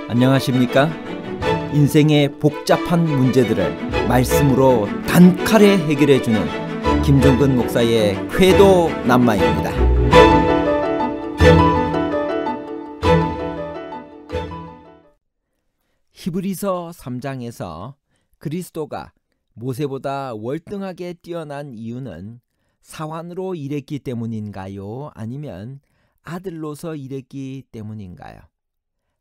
안녕하십니까? 인생의 복잡한 문제들을 말씀으로 단칼에 해결해주는 김종근 목사의 쾌도 남마입니다. 히브리서 3장에서 그리스도가 모세보다 월등하게 뛰어난 이유는 사환으로 일했기 때문인가요? 아니면 아들로서 일했기 때문인가요?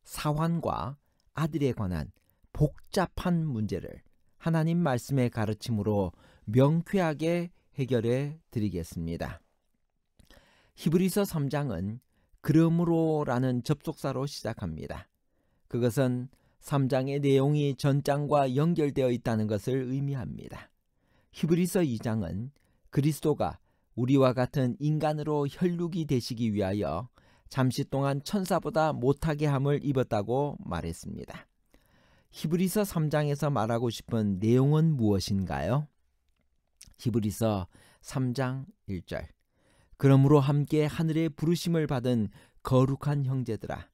사환과 아들에 관한 복잡한 문제를 하나님 말씀의 가르침으로 명쾌하게 해결해 드리겠습니다. 히브리서 3장은 그러므로라는 접속사로 시작합니다. 그것은 3장의 내용이 전장과 연결되어 있다는 것을 의미합니다. 히브리서 2장은 그리스도가 우리와 같은 인간으로 혈육이 되시기 위하여 잠시 동안 천사보다 못하게 함을 입었다고 말했습니다. 히브리서 3장에서 말하고 싶은 내용은 무엇인가요? 히브리서 3장 1절. 그러므로 함께 하늘의 부르심을 받은 거룩한 형제들아,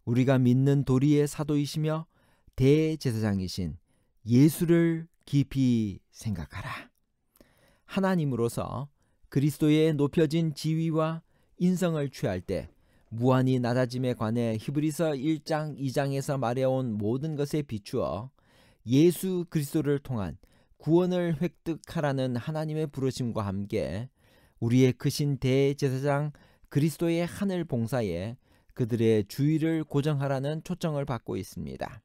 우리가 믿는 도리의 사도이시며 대제사장이신 예수를 깊이 생각하라. 하나님으로서 그리스도의 높여진 지위와 인성을 취할 때 무한히 낮아짐에 관해 히브리서 1장 2장에서 말해온 모든 것에 비추어 예수 그리스도를 통한 구원을 획득하라는 하나님의 부르심과 함께 우리의 크신 대제사장 그리스도의 하늘 봉사에 그들의 주의를 고정하라는 초청을 받고 있습니다.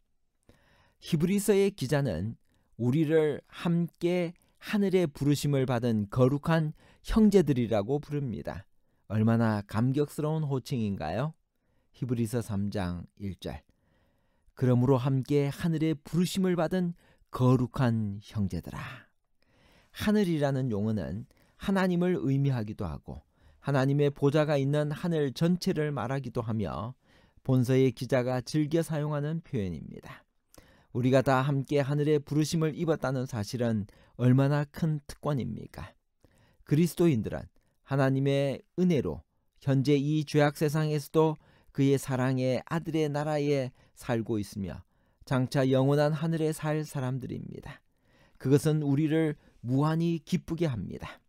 히브리서의 기자는 우리를 함께 하늘의 부르심을 받은 거룩한 형제들이라고 부릅니다. 얼마나 감격스러운 호칭인가요? 히브리서 3장 1절. 그러므로 함께 하늘의 부르심을 받은 거룩한 형제들아. 하늘이라는 용어는 하나님을 의미하기도 하고 하나님의 보좌가 있는 하늘 전체를 말하기도 하며 본서의 기자가 즐겨 사용하는 표현입니다. 우리가 다 함께 하늘의 부르심을 입었다는 사실은 얼마나 큰 특권입니까? 그리스도인들은 하나님의 은혜로 현재 이 죄악 세상에서도 그의 사랑의 아들의 나라에 살고 있으며 장차 영원한 하늘에 살 사람들입니다. 그것은 우리를 무한히 기쁘게 합니다.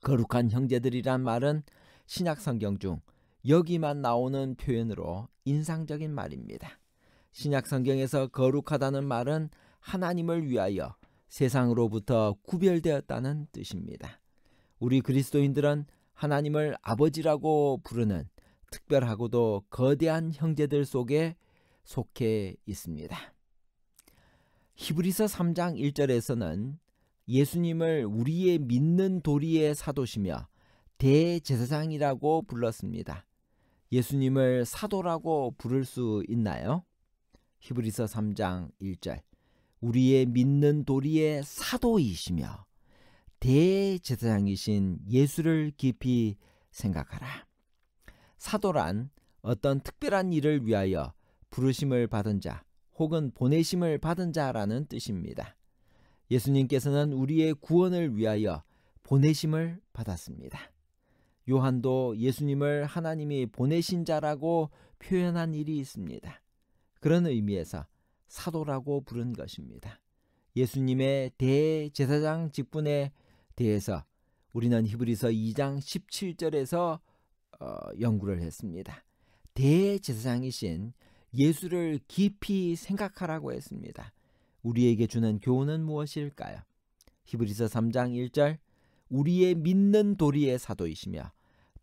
거룩한 형제들이란 말은 신약 성경 중 여기만 나오는 표현으로 인상적인 말입니다. 신약 성경에서 거룩하다는 말은 하나님을 위하여 세상으로부터 구별되었다는 뜻입니다. 우리 그리스도인들은 하나님을 아버지라고 부르는 특별하고도 거대한 형제들 속에 속해 있습니다. 히브리서 3장 1절에서는 예수님을 우리의 믿는 도리의 사도시며 대제사장이라고 불렀습니다. 예수님을 사도라고 부를 수 있나요? 히브리서 3장 1절. 우리의 믿는 도리의 사도이시며 대제사장이신 예수를 깊이 생각하라. 사도란 어떤 특별한 일을 위하여 부르심을 받은 자 혹은 보내심을 받은 자라는 뜻입니다. 예수님께서는 우리의 구원을 위하여 보내심을 받았습니다. 요한도 예수님을 하나님이 보내신 자라고 표현한 일이 있습니다. 그런 의미에서 사도라고 부른 것입니다. 예수님의 대제사장 직분에 대해서 우리는 히브리서 2장 17절에서 연구를 했습니다. 대제사장이신 예수를 깊이 생각하라고 했습니다. 우리에게 주는 교훈은 무엇일까요? 히브리서 3장 1절. 우리의 믿는 도리의 사도이시며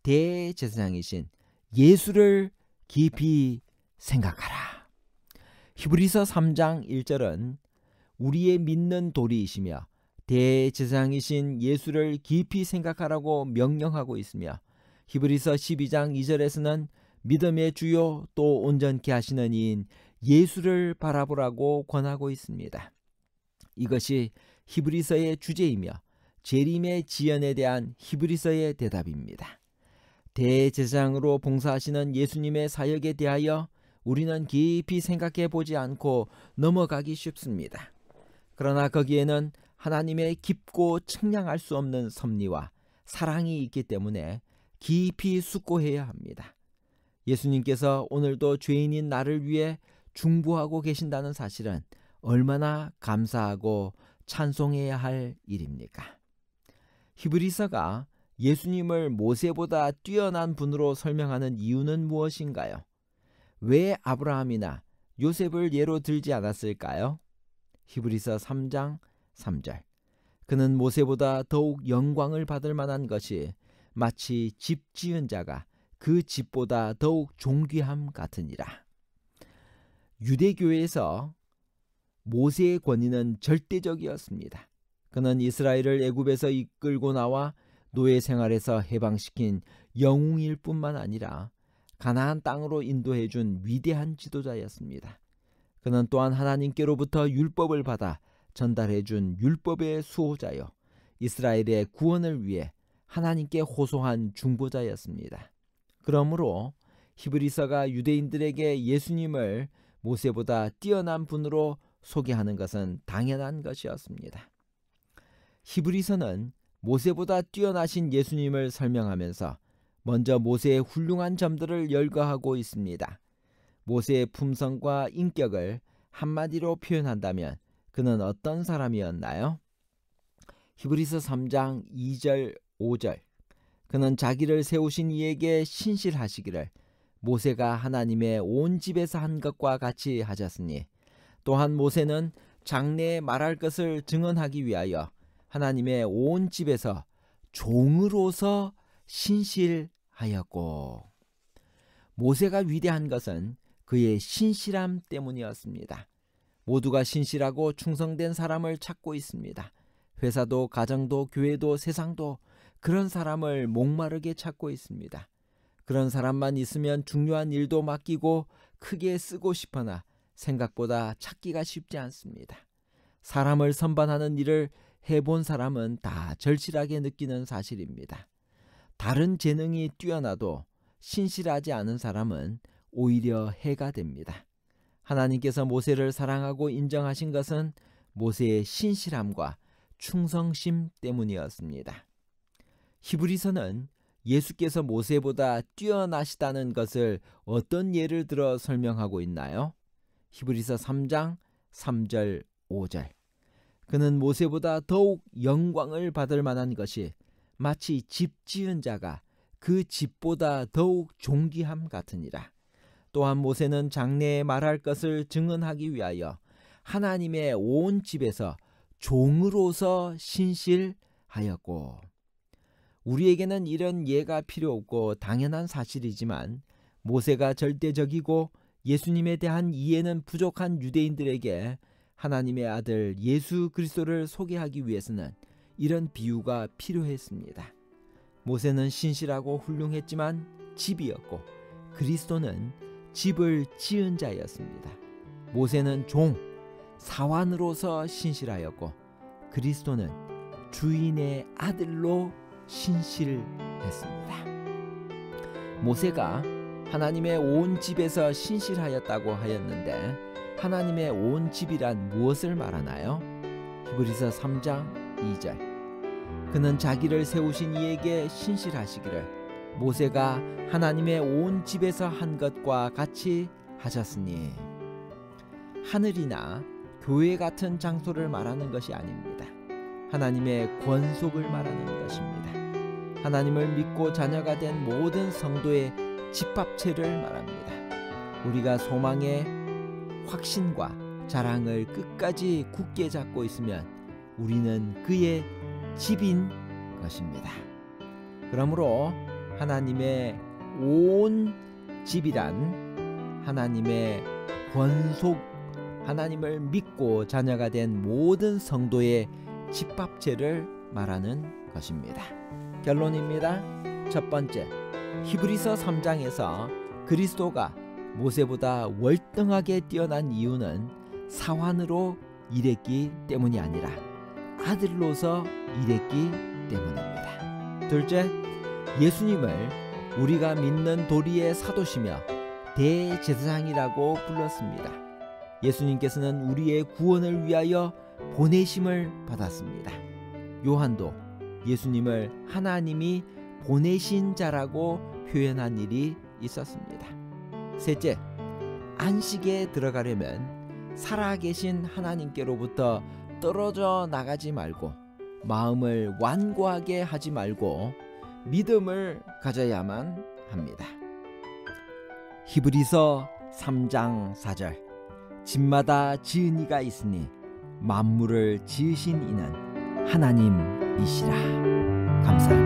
대제사장이신 예수를 깊이 생각하라. 히브리서 3장 1절은 우리의 믿는 도리이시며 대제사장이신 예수를 깊이 생각하라고 명령하고 있으며 히브리서 12장 2절에서는 믿음의 주요 또 온전케 하시는 이인 예수를 바라보라고 권하고 있습니다. 이것이 히브리서의 주제이며 재림의 지연에 대한 히브리서의 대답입니다. 대제사장으로 봉사하시는 예수님의 사역에 대하여 우리는 깊이 생각해 보지 않고 넘어가기 쉽습니다. 그러나 거기에는 하나님의 깊고 측량할 수 없는 섭리와 사랑이 있기 때문에 깊이 숙고해야 합니다. 예수님께서 오늘도 죄인인 나를 위해 중보하고 계신다는 사실은 얼마나 감사하고 찬송해야 할 일입니까? 히브리서가 예수님을 모세보다 뛰어난 분으로 설명하는 이유는 무엇인가요? 왜 아브라함이나 요셉을 예로 들지 않았을까요? 히브리서 3장 3절. 그는 모세보다 더욱 영광을 받을 만한 것이 마치 집 지은 자가 그 집보다 더욱 존귀함 같으니라. 유대교회에서 모세의 권위는 절대적이었습니다. 그는 이스라엘을 애굽에서 이끌고 나와 노예 생활에서 해방시킨 영웅일 뿐만 아니라 가나안 땅으로 인도해준 위대한 지도자였습니다. 그는 또한 하나님께로부터 율법을 받아 전달해준 율법의 수호자여 이스라엘의 구원을 위해 하나님께 호소한 중보자였습니다. 그러므로 히브리서가 유대인들에게 예수님을 모세보다 뛰어난 분으로 소개하는 것은 당연한 것이었습니다. 히브리서는 모세보다 뛰어나신 예수님을 설명하면서 먼저 모세의 훌륭한 점들을 열거하고 있습니다. 모세의 품성과 인격을 한마디로 표현한다면 그는 어떤 사람이었나요? 히브리서 3장 2절 5절. 그는 자기를 세우신 이에게 신실하시기를 모세가 하나님의 온 집에서 한 것과 같이 하셨으니, 또한 모세는 장래에 말할 것을 증언하기 위하여 하나님의 온 집에서 종으로서 신실하였고. 모세가 위대한 것은 그의 신실함 때문이었습니다. 모두가 신실하고 충성된 사람을 찾고 있습니다. 회사도 가정도 교회도 세상도 그런 사람을 목마르게 찾고 있습니다. 그런 사람만 있으면 중요한 일도 맡기고 크게 쓰고 싶으나 생각보다 찾기가 쉽지 않습니다. 사람을 선반하는 일을 해본 사람은 다 절실하게 느끼는 사실입니다. 다른 재능이 뛰어나도 신실하지 않은 사람은 오히려 해가 됩니다. 하나님께서 모세를 사랑하고 인정하신 것은 모세의 신실함과 충성심 때문이었습니다. 히브리서는 예수께서 모세보다 뛰어나시다는 것을 어떤 예를 들어 설명하고 있나요? 히브리서 3장 3절 5절. 그는 모세보다 더욱 영광을 받을 만한 것이 마치 집 지은 자가 그 집보다 더욱 존귀함 같으니라. 또한 모세는 장래에 말할 것을 증언하기 위하여 하나님의 온 집에서 종으로서 신실하였고. 우리에게는 이런 예가 필요 없고 당연한 사실이지만 모세가 절대적이고 예수님에 대한 이해는 부족한 유대인들에게 하나님의 아들 예수 그리스도를 소개하기 위해서는 이런 비유가 필요했습니다. 모세는 신실하고 훌륭했지만 집이었고 그리스도는 집을 지은 자였습니다. 모세는 종, 사환으로서 신실하였고 그리스도는 주인의 아들로 신실했습니다. 모세가 하나님의 온 집에서 신실하였다고 하였는데 하나님의 온 집이란 무엇을 말하나요? 히브리서 3장 2절. 그는 자기를 세우신 이에게 신실하시기를 모세가 하나님의 온 집에서 한 것과 같이 하셨으니. 하늘이나 교회 같은 장소를 말하는 것이 아닙니다. 하나님의 권속을 말하는 것입니다. 하나님을 믿고 자녀가 된 모든 성도의 집합체를 말합니다. 우리가 소망의 확신과 자랑을 끝까지 굳게 잡고 있으면 우리는 그의 집인 것입니다. 그러므로 하나님의 온 집이란 하나님의 권속, 하나님을 믿고 자녀가 된 모든 성도의 집합체를 말하는 것입니다. 결론입니다. 첫 번째, 히브리서 3장에서 그리스도가 모세보다 월등하게 뛰어난 이유는 사환으로 일했기 때문이 아니라 아들로서 일했기 때문입니다. 둘째, 예수님을 우리가 믿는 도리의 사도시며 대제사장이라고 불렀습니다. 예수님께서는 우리의 구원을 위하여 보내심을 받았습니다. 요한도 예수님을 하나님이 보내신 자라고 표현한 일이 있었습니다. 셋째, 안식에 들어가려면 살아계신 하나님께로부터 떨어져 나가지 말고 마음을 완고하게 하지 말고 믿음을 가져야만 합니다. 히브리서 3장 4절 집마다 지은 이가 있으니 만물을 지으신 이는 하나님이시라. 감사합니다.